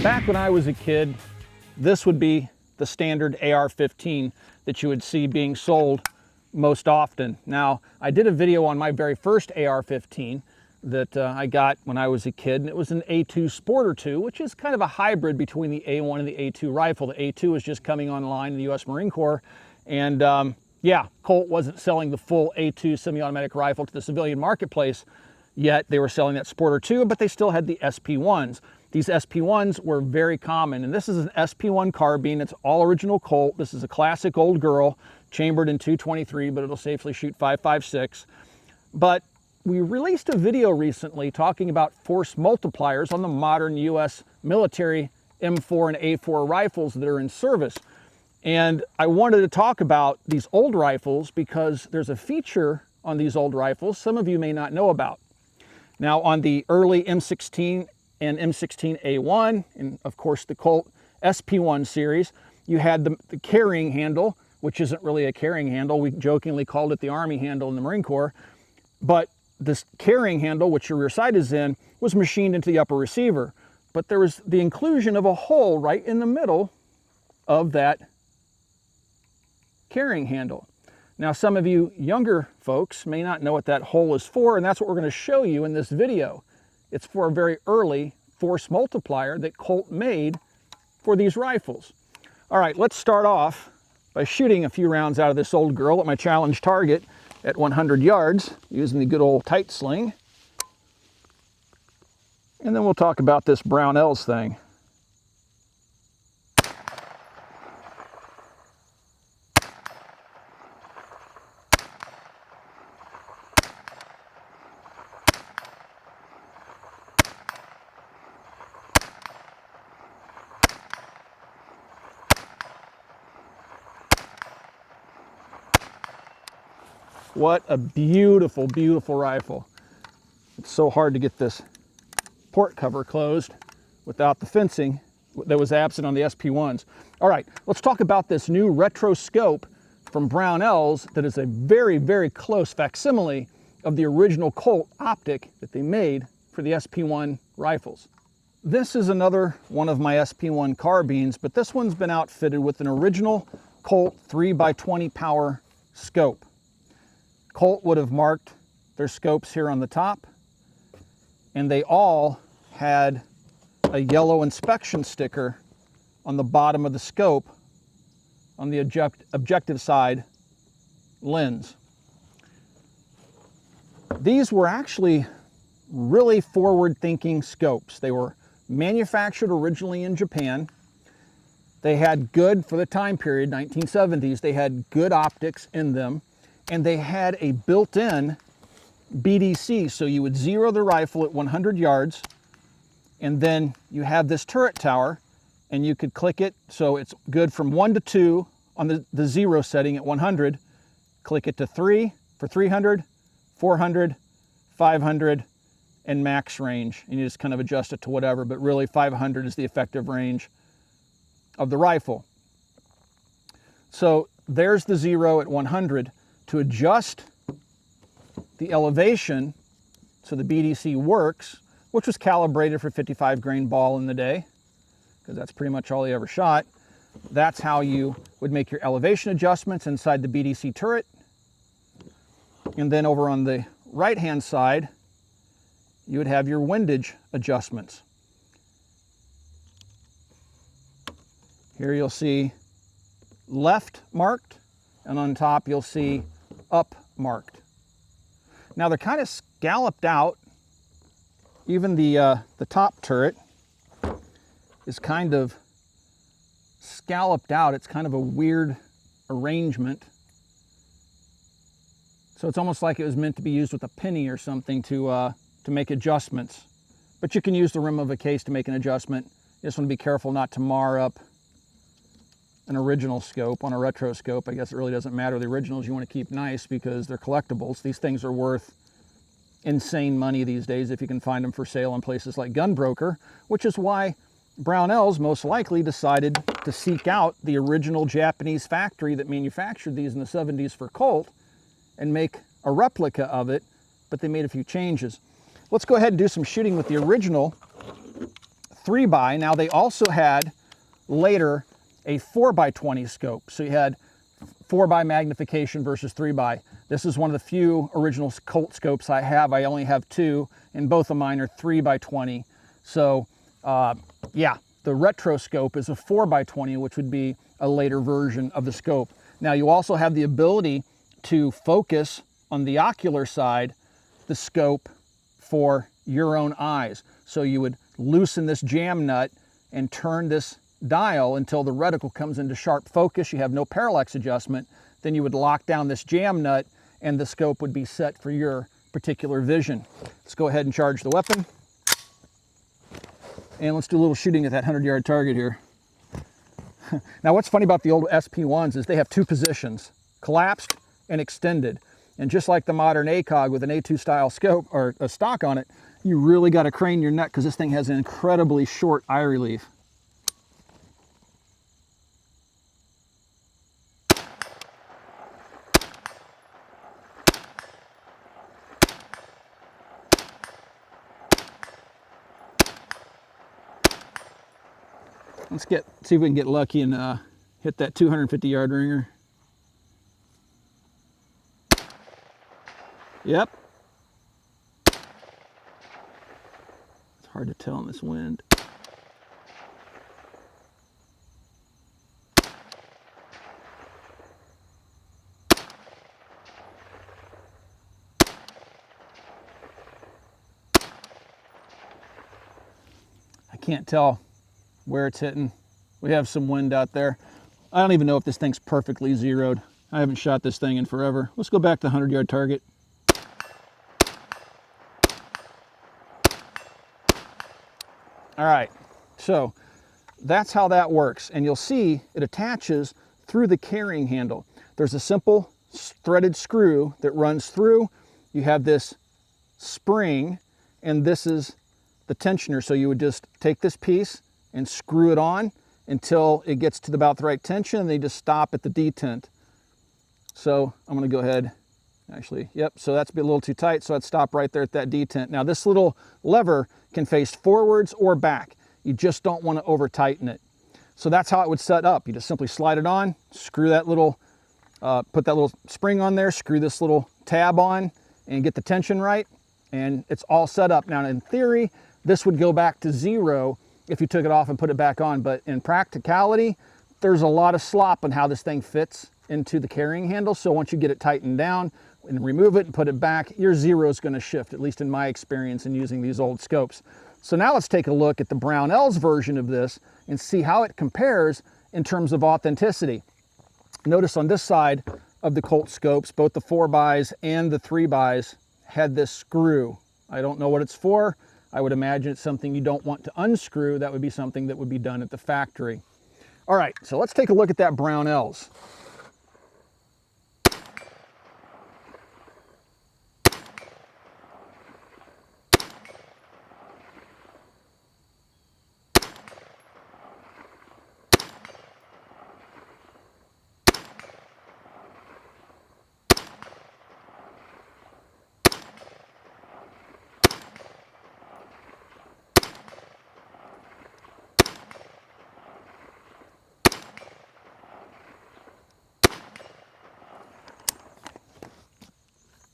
Back when I was a kid, this would be the standard AR-15 that you would see being sold most often. Now, I did a video on my very first AR-15 that I got when I was a kid, and it was an A2 Sporter II, which is kind of a hybrid between the A1 and the A2 rifle. The A2 is just coming online in the US Marine Corps, and yeah, Colt wasn't selling the full A2 semi-automatic rifle to the civilian marketplace yet. They were selling that Sporter II, but they still had the SP1s. These SP1s were very common, and this is an SP1 carbine. It's all original Colt. This is a classic old girl, chambered in .223, but it'll safely shoot .556. But we released a video recently talking about force multipliers on the modern US military M4 and A4 rifles that are in service. And I wanted to talk about these old rifles because there's a feature on these old rifles some of you may not know about. Now, on the early M16 and M16A1, and of course the Colt SP1 series, you had the carrying handle, which isn't really a carrying handle. We jokingly called it the Army handle in the Marine Corps. But this carrying handle, which your rear sight is in, was machined into the upper receiver. But there was the inclusion of a hole right in the middle of that carrying handle. Now, some of you younger folks may not know what that hole is for, and that's what we're going to show you in this video. It's for a very early force multiplier that Colt made for these rifles. All right, let's start off by shooting a few rounds out of this old girl at my challenge target at 100 yards using the good old tight sling. And then we'll talk about this Brownells thing. What a beautiful, beautiful rifle. It's so hard to get this port cover closed without the fencing that was absent on the SP1s. All right, let's talk about this new retro scope from Brownells that is a very, very close facsimile of the original Colt optic that they made for the SP1 rifles. This is another one of my SP1 carbines, but this one's been outfitted with an original Colt 3x20 power scope. Colt would have marked their scopes here on the top, and they all had a yellow inspection sticker on the bottom of the scope on the objective side lens. These were actually really forward-thinking scopes. They were manufactured originally in Japan. They had good, for the time period, 1970s, they had good optics in them. And they had a built-in BDC, so you would zero the rifle at 100 yards, and then you have this turret tower, and you could click it, so it's good from 1 to 2 on the zero setting at 100, click it to 3 for 300, 400, 500, and max range, and you just kind of adjust it to whatever, but really 500 is the effective range of the rifle. So there's the zero at 100. To adjust the elevation so the BDC works, which was calibrated for 55 grain ball in the day, because that's pretty much all he ever shot. That's how you would make your elevation adjustments inside the BDC turret. And then over on the right-hand side, you would have your windage adjustments. Here you'll see left marked, and on top you'll see up marked. Now they're kind of scalloped out. Even the top turret is kind of scalloped out. It's kind of a weird arrangement. So it's almost like it was meant to be used with a penny or something to make adjustments. But you can use the rim of a case to make an adjustment. You just want to be careful not to mar up an original scope on a retro scope. I guess it really doesn't matter. The originals you want to keep nice because they're collectibles. These things are worth insane money these days if you can find them for sale in places like Gunbroker, which is why Brownells most likely decided to seek out the original Japanese factory that manufactured these in the 70s for Colt and make a replica of it, but they made a few changes. Let's go ahead and do some shooting with the original 3x. Now they also had later a 4x20 scope. So you had 4x magnification versus 3x. This is one of the few original Colt scopes I have. I only have two, and both of mine are 3x20. So yeah, the retro scope is a 4x20, which would be a later version of the scope. Now you also have the ability to focus on the ocular side the scope for your own eyes. So you would loosen this jam nut and turn this dial until the reticle comes into sharp focus. You have no parallax adjustment. Then you would lock down this jam nut and the scope would be set for your particular vision. Let's go ahead and charge the weapon. And let's do a little shooting at that 100-yard target here. Now what's funny about the old SP1s is they have two positions, collapsed and extended. And just like the modern ACOG with an A2 style scope or a stock on it, you really got to crane your neck because this thing has an incredibly short eye relief. Let's see if we can get lucky and hit that 250-yard ringer. Yep. It's hard to tell in this wind. I can't tell where it's hitting. We have some wind out there. I don't even know if this thing's perfectly zeroed. I haven't shot this thing in forever. Let's go back to the 100-yard target. All right, so that's how that works. And you'll see it attaches through the carrying handle. There's a simple threaded screw that runs through. You have this spring, and this is the tensioner. So you would just take this piece and screw it on until it gets to about the right tension, and then you just stop at the detent. So I'm gonna go ahead, actually, yep, so that's a little too tight, so I'd stop right there at that detent. Now this little lever can face forwards or back. You just don't wanna over tighten it. So that's how it would set up. You just simply slide it on, screw that little, put that little spring on there, screw this little tab on, and get the tension right, and it's all set up. Now in theory, this would go back to 0 if you took it off and put it back on, but in practicality, there's a lot of slop on how this thing fits into the carrying handle. So once you get it tightened down and remove it and put it back, your 0 is going to shift, at least in my experience in using these old scopes. So now let's take a look at the Brownells version of this and see how it compares in terms of authenticity. Notice on this side of the Colt scopes, both the 4x's and the 3x's had this screw. I don't know what it's for. I would imagine it's something you don't want to unscrew. That would be something that would be done at the factory. All right, so let's take a look at that Brownells.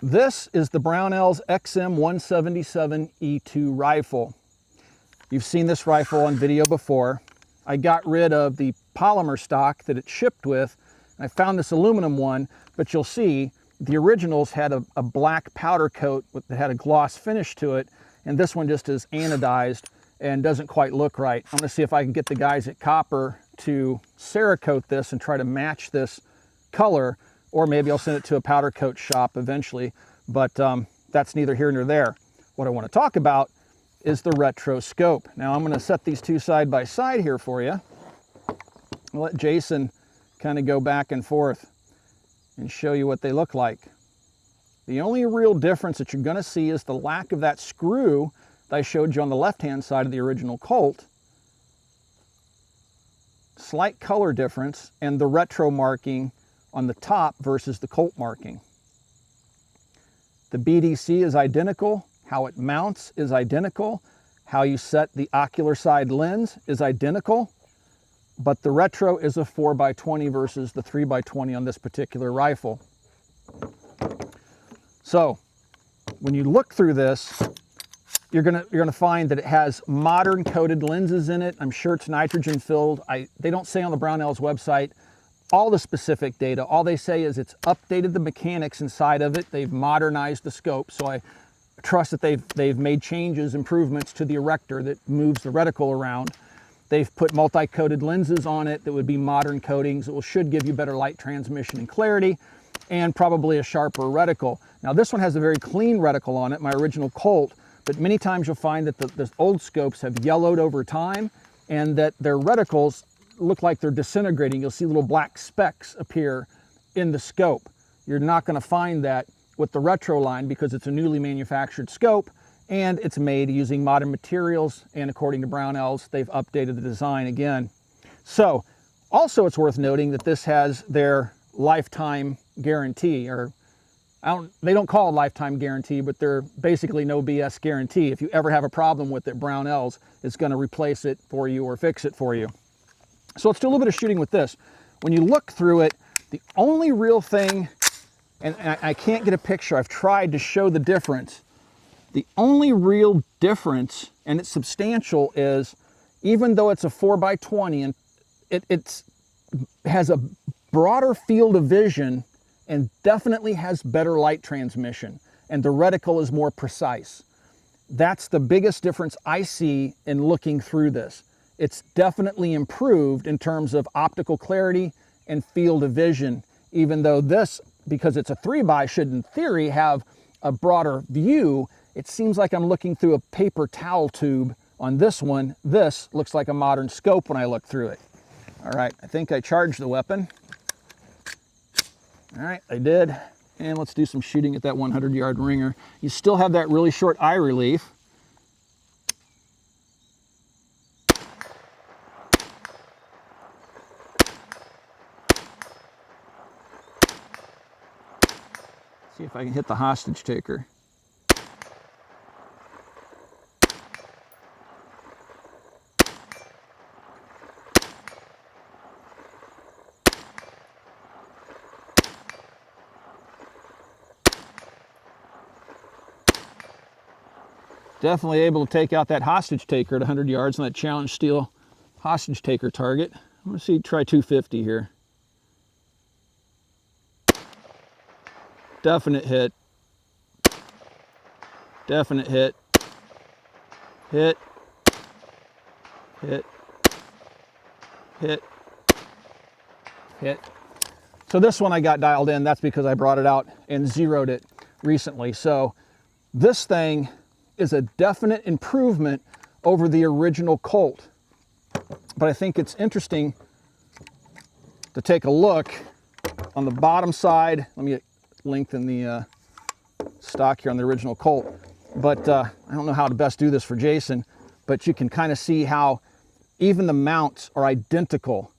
This is the Brownells XM177E2 rifle. You've seen this rifle on video before. I got rid of the polymer stock that it shipped with. I found this aluminum one, but you'll see the originals had a black powder coat that had a gloss finish to it, and this one just is anodized and doesn't quite look right. I'm gonna see if I can get the guys at Copper to Cerakote this and try to match this color, or maybe I'll send it to a powder coat shop eventually, but that's neither here nor there. What I want to talk about is the retro scope. Now I'm going to set these two side by side here for you. I'll let Jason kind of go back and forth and show you what they look like. The only real difference that you're going to see is the lack of that screw that I showed you on the left-hand side of the original Colt. Slight color difference, and the retro marking on the top versus the Colt marking. The BDC is identical. How it mounts is identical. How you set the ocular side lens is identical, but the retro is a 4x20 versus the 3x20 on this particular rifle. So when you look through this, you're gonna find that it has modern coated lenses in it. I'm sure it's nitrogen filled. They don't say on the Brownells website all the specific data. All they say is it's updated the mechanics inside of it. They've modernized the scope. So I trust that they've made changes, improvements to the erector that moves the reticle around. They've put multi-coated lenses on it that would be modern coatings. It should give you better light transmission and clarity, and probably a sharper reticle. Now this one has a very clean reticle on it, my original Colt, but many times you'll find that the old scopes have yellowed over time and that their reticles look like they're disintegrating. You'll see little black specks appear in the scope. You're not going to find that with the retro line because it's a newly manufactured scope and it's made using modern materials, and according to Brownells, they've updated the design again. So also it's worth noting that this has their lifetime guarantee, or they don't call it a lifetime guarantee, but they're basically no BS guarantee. If you ever have a problem with it, Brownells is going to replace it for you or fix it for you. So let's do a little bit of shooting with this. When you look through it, the only real thing, and I can't get a picture, I've tried to show the difference. The only real difference, and it's substantial, is even though it's a 4x20 and it has a broader field of vision and definitely has better light transmission, and the reticle is more precise. That's the biggest difference I see in looking through this. It's definitely improved in terms of optical clarity and field of vision, even though this, because it's a 3x, should in theory have a broader view. It seems like I'm looking through a paper towel tube on this one. This looks like a modern scope when I look through it. All right, I think I charged the weapon. All right, I did. And let's do some shooting at that 100-yard ringer. You still have that really short eye relief. See if I can hit the hostage taker. Definitely able to take out that hostage taker at 100 yards on that Challenge Steel hostage taker target. I'm going to see, try 250 here. Definite hit. Definite hit. Hit. Hit. Hit. Hit. So this one I got dialed in. That's because I brought it out and zeroed it recently. So this thing is a definite improvement over the original Colt. But I think it's interesting to take a look on the bottom side. Let me lengthen the stock here on the original Colt. But I don't know how to best do this for Jason, but you can kind of see how even the mounts are identical.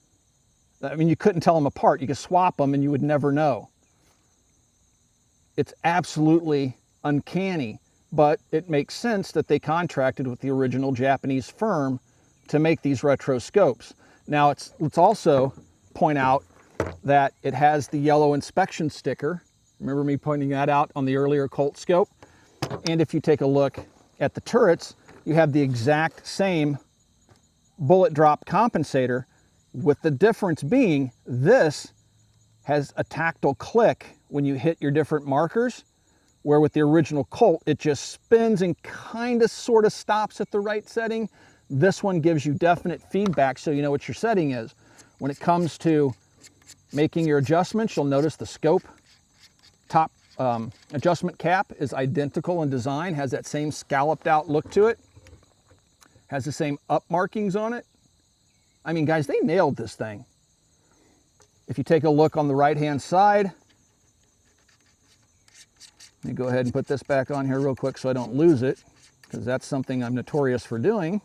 I mean, you couldn't tell them apart. You could swap them and you would never know. It's absolutely uncanny, but it makes sense that they contracted with the original Japanese firm to make these retro scopes. Now, let's also point out that it has the yellow inspection sticker. Remember me pointing that out on the earlier Colt scope? And if you take a look at the turrets, you have the exact same bullet drop compensator, with the difference being this has a tactile click when you hit your different markers, where with the original Colt, it just spins and kind of sort of stops at the right setting. This one gives you definite feedback so you know what your setting is. When it comes to making your adjustments, you'll notice the scope top adjustment cap is identical in design, has that same scalloped out look to it, has the same up markings on it. I mean, guys, they nailed this thing. If you take a look on the right-hand side, let me go ahead and put this back on here real quick so I don't lose it, because that's something I'm notorious for doing.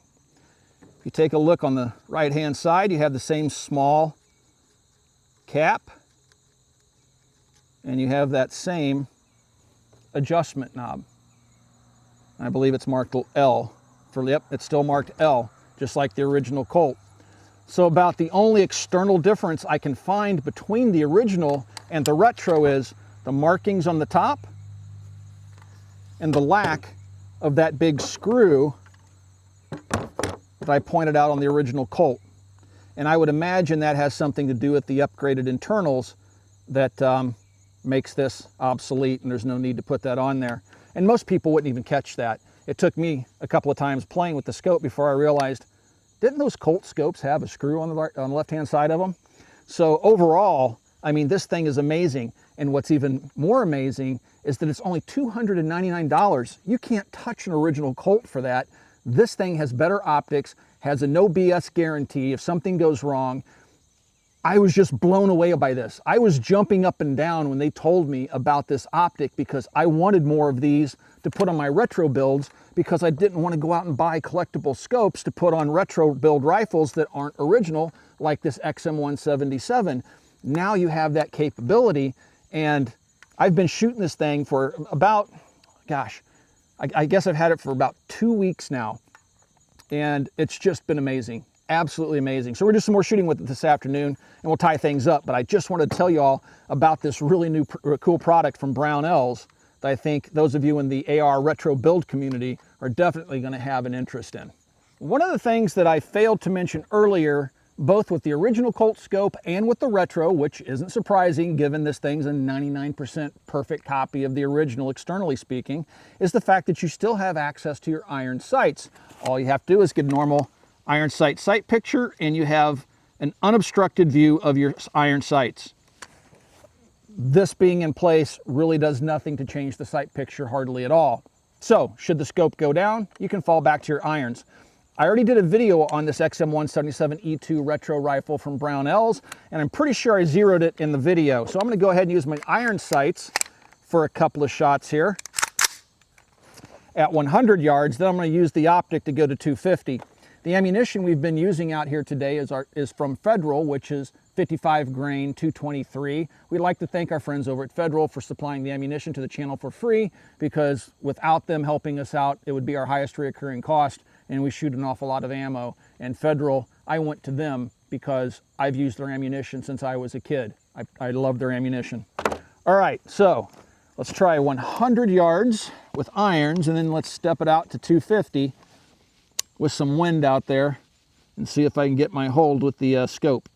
If you take a look on the right-hand side, you have the same small cap, and you have that same adjustment knob. I believe it's marked L yep, it's still marked L, just like the original Colt. So about the only external difference I can find between the original and the retro is the markings on the top and the lack of that big screw that I pointed out on the original Colt. And I would imagine that has something to do with the upgraded internals that makes this obsolete, and there's no need to put that on there. And most people wouldn't even catch that. It took me a couple of times playing with the scope before I realized, didn't those Colt scopes have a screw on the left-hand side of them? So overall, I mean, this thing is amazing. And what's even more amazing is that it's only $299. You can't touch an original Colt for that. This thing has better optics, has a no BS guarantee if something goes wrong. I was just blown away by this. I was jumping up and down when they told me about this optic because I wanted more of these to put on my retro builds because I didn't want to go out and buy collectible scopes to put on retro build rifles that aren't original, like this XM177. Now you have that capability, and I've been shooting this thing for about, gosh, I guess I've had it for about 2 weeks now, and it's just been amazing. Absolutely amazing. So we're doing some more shooting with it this afternoon, and we'll tie things up. But I just wanted to tell you all about this really new cool product from Brownells that I think those of you in the AR retro build community are definitely going to have an interest in. One of the things that I failed to mention earlier, both with the original Colt scope and with the retro, which isn't surprising given this thing's a 99% perfect copy of the original externally speaking, is the fact that you still have access to your iron sights. All you have to do is get a normal iron sight picture, and you have an unobstructed view of your iron sights. This being in place really does nothing to change the sight picture hardly at all. So should the scope go down, you can fall back to your irons. I already did a video on this XM177E2 retro rifle from Brownells, and I'm pretty sure I zeroed it in the video. So I'm going to go ahead and use my iron sights for a couple of shots here at 100 yards. Then I'm going to use the optic to go to 250. The ammunition we've been using out here today is from Federal, which is 55 grain 223. We'd like to thank our friends over at Federal for supplying the ammunition to the channel for free, because without them helping us out, it would be our highest recurring cost, and we shoot an awful lot of ammo. And Federal, I went to them because I've used their ammunition since I was a kid. I love their ammunition. All right, so let's try 100 yards with irons, and then let's step it out to 250. With some wind out there, and see if I can get my hold with the scope.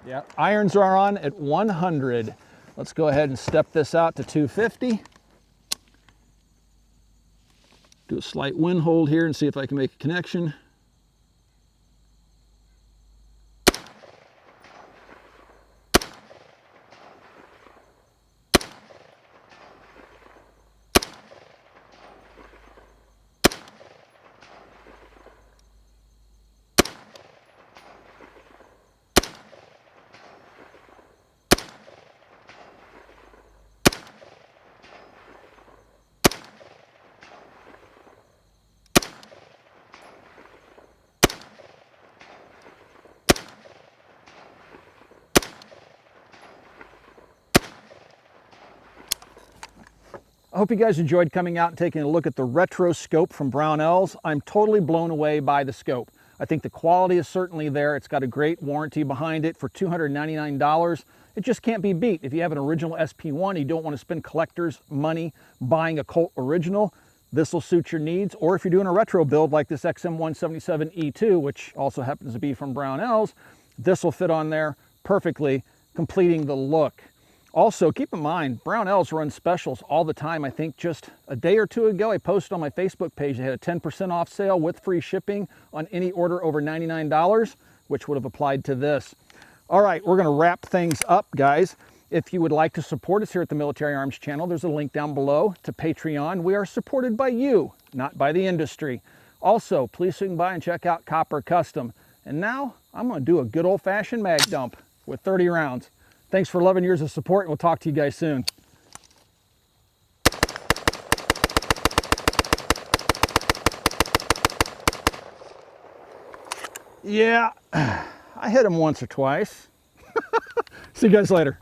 Yeah, irons are on at 100. Let's go ahead and step this out to 250. Do a slight wind hold here and see if I can make a connection. I hope you guys enjoyed coming out and taking a look at the retro scope from Brownells. I'm totally blown away by the scope. I think the quality is certainly there. It's got a great warranty behind it for $299. It just can't be beat. If you have an original SP1, you don't want to spend collector's money buying a Colt original, this will suit your needs. Or if you're doing a retro build like this XM177E2, which also happens to be from Brownells, this will fit on there perfectly, completing the look. Also, keep in mind, Brownells run specials all the time. I think just a day or two ago, I posted on my Facebook page, they had a 10% off sale with free shipping on any order over $99, which would have applied to this. All right, we're gonna wrap things up, guys. If you would like to support us here at the Military Arms Channel, there's a link down below to Patreon. We are supported by you, not by the industry. Also, please swing by and check out Copper Custom. And now, I'm gonna do a good old-fashioned mag dump with 30 rounds. Thanks for 11 years of support, and we'll talk to you guys soon. Yeah, I hit him once or twice. See you guys later.